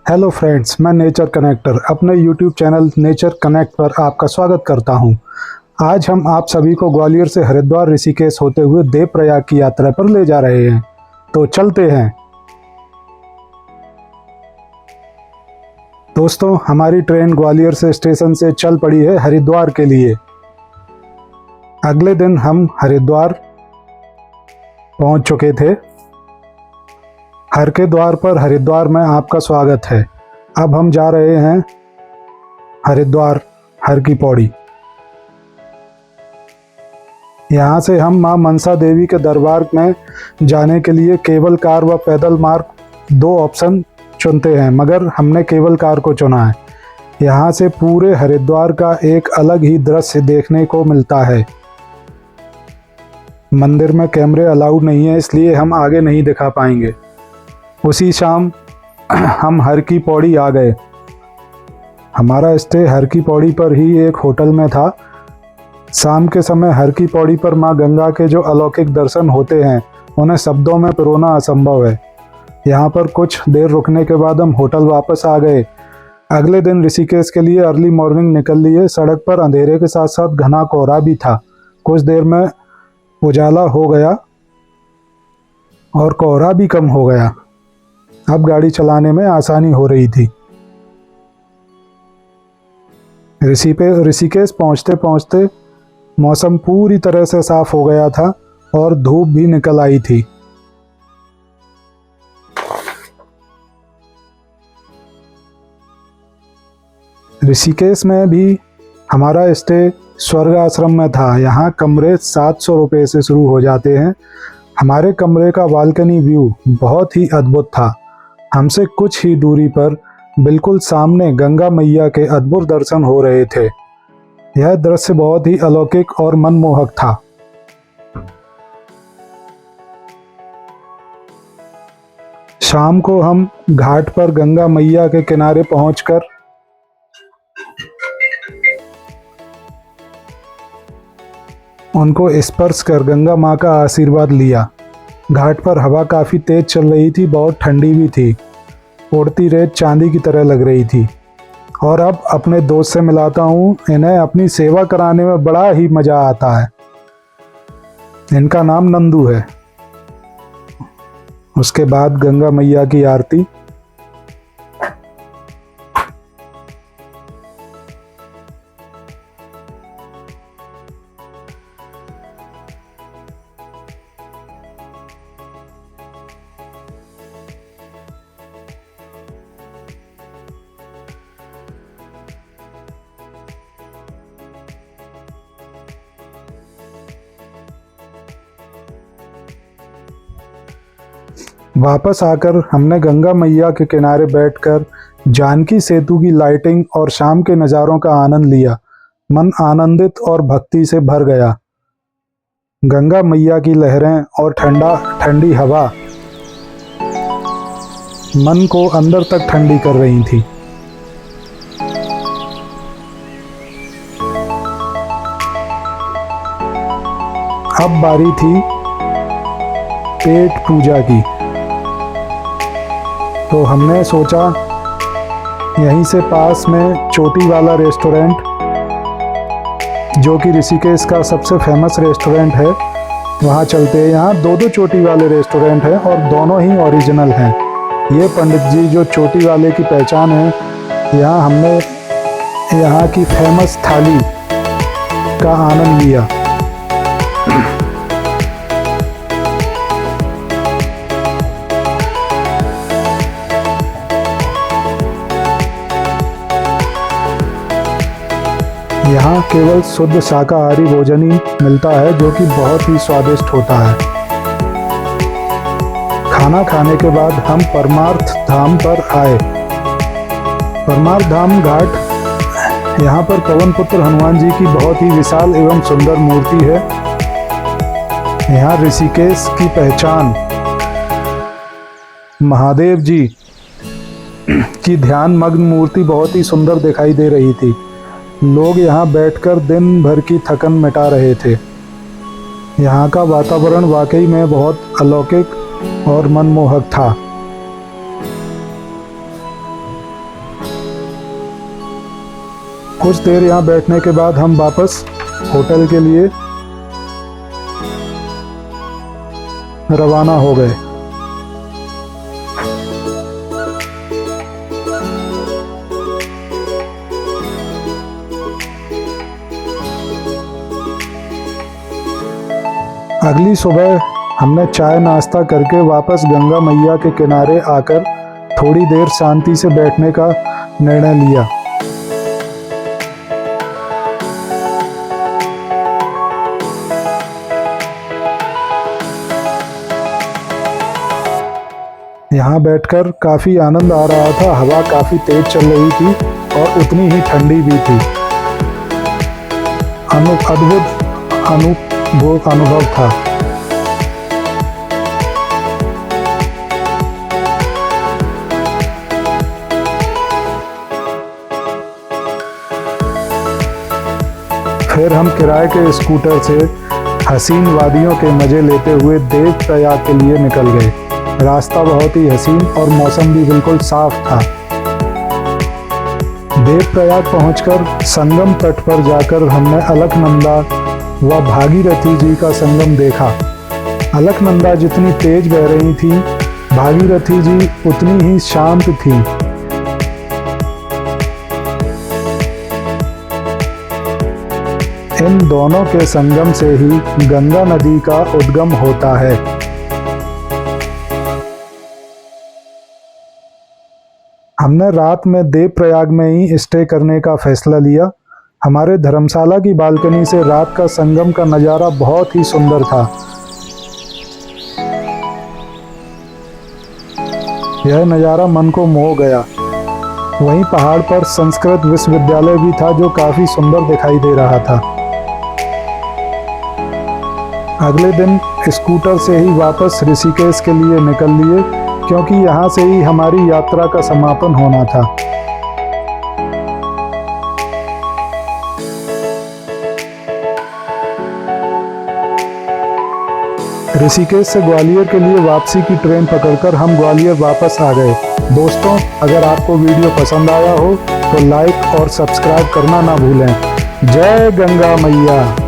Hello friends, मैं nature connector अपने YouTube channel nature connect पर आपका स्वागत करता हूं। आज हम आप सभी को ग्वालियर से हरिद्वार ऋषिकेश होते हुए देवप्रयाग की यात्रा पर ले जा रहे हैं। तो चलते हैं दोस्तों। हमारी ट्रेन ग्वालियर से स्टेशन से चल पड़ी है हरिद्वार के लिए। अगले दिन हम हरिद्वार पहुंच चुके थे। हर के द्वार पर हरिद्वार में आपका स्वागत है। अब हम जा रहे हैं हरिद्वार हर की पौड़ी। यहाँ से हम मां मनसा देवी के दरबार में जाने के लिए केबल कार व पैदल मार्ग दो ऑप्शन चुनते हैं, मगर हमने केबल कार को चुना है। यहाँ से पूरे हरिद्वार का एक अलग ही दृश्य देखने को मिलता है। मंदिर में कैमरे अलाउड नहीं है, इसलिए हम आगे नहीं दिखा पाएंगे। उसी शाम हम हर की पौड़ी आ गए। हमारा स्टे हर की पौड़ी पर ही एक होटल में था। शाम के समय हर की पौड़ी पर मां गंगा के जो अलौकिक दर्शन होते हैं, उन्हें शब्दों में पिरोना असंभव है। यहाँ पर कुछ देर रुकने के बाद हम होटल वापस आ गए। अगले दिन ऋषिकेश के लिए अर्ली मॉर्निंग निकल लिए। सड़क पर अंधेरे के साथ साथ घना कोहरा भी था। कुछ देर में उजाला हो गया और कोहरा भी कम हो गया। अब गाड़ी चलाने में आसानी हो रही थी। ऋषिकेश पहुंचते पहुंचते मौसम पूरी तरह से साफ हो गया था और धूप भी निकल आई थी। ऋषिकेश में भी हमारा स्टे स्वर्ग आश्रम में था। यहाँ कमरे 700 रुपये से शुरू हो जाते हैं। हमारे कमरे का बालकनी व्यू बहुत ही अद्भुत था। हमसे कुछ ही दूरी पर बिल्कुल सामने गंगा मैया के अद्भुत दर्शन हो रहे थे। यह दृश्य बहुत ही अलौकिक और मनमोहक था। शाम को हम घाट पर गंगा मैया के किनारे पहुंचकर उनको स्पर्श कर गंगा माँ का आशीर्वाद लिया। घाट पर हवा काफ़ी तेज चल रही थी, बहुत ठंडी भी थी। उड़ती रेत चांदी की तरह लग रही थी। और अब अपने दोस्त से मिलाता हूँ। इन्हें अपनी सेवा कराने में बड़ा ही मज़ा आता है। इनका नाम नंदू है। उसके बाद गंगा मैया की आरती। वापस आकर हमने गंगा मैया के किनारे बैठकर जानकी सेतु की लाइटिंग और शाम के नज़ारों का आनंद लिया। मन आनंदित और भक्ति से भर गया। गंगा मैया की लहरें और ठंडी हवा मन को अंदर तक ठंडी कर रही थी। अब बारी थी पेट पूजा की। तो हमने सोचा यहीं से पास में चोटी वाला रेस्टोरेंट, जो कि ऋषिकेश का सबसे फेमस रेस्टोरेंट है, वहाँ चलते हैं। यहाँ दो चोटी वाले रेस्टोरेंट हैं और दोनों ही ओरिजिनल हैं। ये पंडित जी जो चोटी वाले की पहचान है, यहाँ हमने यहाँ की फेमस थाली का आनंद लिया। यहाँ केवल शुद्ध शाकाहारी भोजन ही मिलता है, जो कि बहुत ही स्वादिष्ट होता है। खाना खाने के बाद हम परमार्थ धाम पर आए। परमार्थ धाम घाट, यहाँ पर पवन पुत्र हनुमान जी की बहुत ही विशाल एवं सुंदर मूर्ति है। यहाँ ऋषिकेश की पहचान महादेव जी की ध्यान मग्न मूर्ति बहुत ही सुंदर दिखाई दे रही थी। लोग यहाँ बैठकर दिन भर की थकन मिटा रहे थे। यहाँ का वातावरण वाकई में बहुत अलौकिक और मनमोहक था। कुछ देर यहाँ बैठने के बाद हम वापस होटल के लिए रवाना हो गए। अगली सुबह हमने चाय नाश्ता करके वापस गंगा मैया के किनारे आकर थोड़ी देर शांति से बैठने का निर्णय लिया। यहाँ बैठकर काफ़ी आनंद आ रहा था। हवा काफ़ी तेज चल रही थी और उतनी ही ठंडी भी थी। अद्भुत अनुभव था। फिर हम किराए के स्कूटर से हसीन वादियों के मजे लेते हुए देवप्रयाग के लिए निकल गए। रास्ता बहुत ही हसीन और मौसम भी बिल्कुल साफ था। देवप्रयाग पहुंचकर संगम तट पर जाकर हमने अलकनंदा व भागीरथी जी का संगम देखा। अलकनंदा जितनी तेज बह रही थी, भागीरथी जी उतनी ही शांत थी। इन दोनों के संगम से ही गंगा नदी का उद्गम होता है। हमने रात में देवप्रयाग में ही स्टे करने का फैसला लिया। हमारे धर्मशाला की बालकनी से रात का संगम का नज़ारा बहुत ही सुंदर था। यह नज़ारा मन को मोह गया। वहीं पहाड़ पर संस्कृत विश्वविद्यालय भी था जो काफ़ी सुंदर दिखाई दे रहा था। अगले दिन स्कूटर से ही वापस ऋषिकेश के लिए निकल लिए, क्योंकि यहाँ से ही हमारी यात्रा का समापन होना था। ऋषिकेश से ग्वालियर के लिए वापसी की ट्रेन पकड़कर हम ग्वालियर वापस आ गए। दोस्तों, अगर आपको वीडियो पसंद आया हो तो लाइक और सब्सक्राइब करना ना भूलें। जय गंगा मैया।